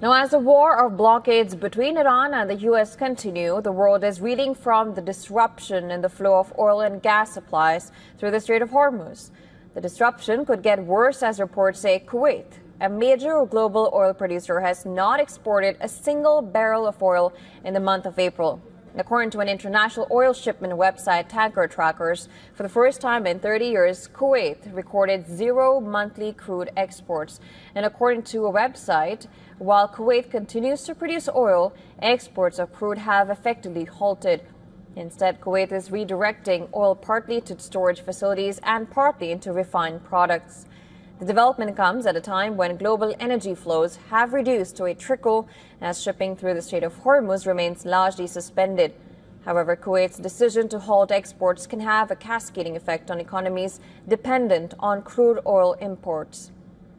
Now, as the war of blockades between Iran and the U.S. continue, the world is reeling from the disruption in the flow of oil and gas supplies through the Strait of Hormuz. The disruption could get worse as reports say Kuwait, a major global oil producer, has not exported a single barrel of oil in the month of April. According to an international oil shipment website, Tanker Trackers, for the first time in 30 years, Kuwait recorded zero monthly crude exports. And according to a website, while Kuwait continues to produce oil, exports of crude have effectively halted. Instead, Kuwait is redirecting oil partly to storage facilities and partly into refined products. The development comes at a time when global energy flows have reduced to a trickle as shipping through the Strait of Hormuz remains largely suspended. However, Kuwait's decision to halt exports can have a cascading effect on economies dependent on crude oil imports.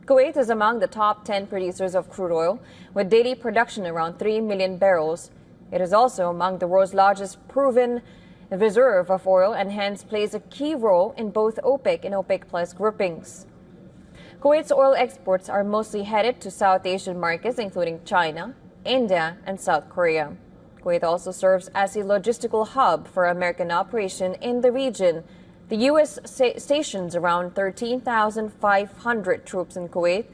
Kuwait is among the top 10 producers of crude oil, with daily production around 3 million barrels. It is also among the world's largest proven reserve of oil and hence plays a key role in both OPEC and OPEC Plus groupings. Kuwait's oil exports are mostly headed to South Asian markets, including China, India, and South Korea. Kuwait also serves as a logistical hub for American operation in the region. The U.S. stations around 13,500 troops in Kuwait,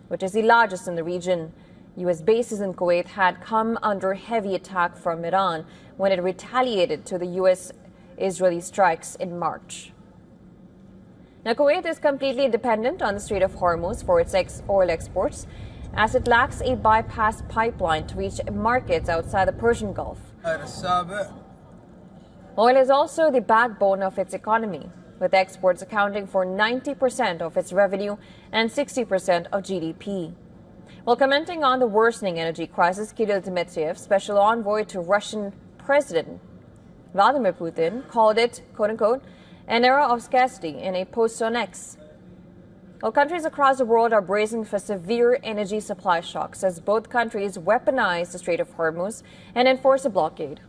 which is the largest in the region. U.S. bases in Kuwait had come under heavy attack from Iran when it retaliated to the U.S.-Israeli strikes in March. Now, Kuwait is completely dependent on the Strait of Hormuz for its oil exports, as it lacks a bypass pipeline to reach markets outside the Persian Gulf. Oil is also the backbone of its economy, with exports accounting for 90% of its revenue and 60% of GDP. While commenting on the worsening energy crisis, Kirill Dmitriev, special envoy to Russian President Vladimir Putin, called it, quote-unquote, an era of scarcity in a post on X. While countries across the world are bracing for severe energy supply shocks as both countries weaponize the Strait of Hormuz and enforce a blockade.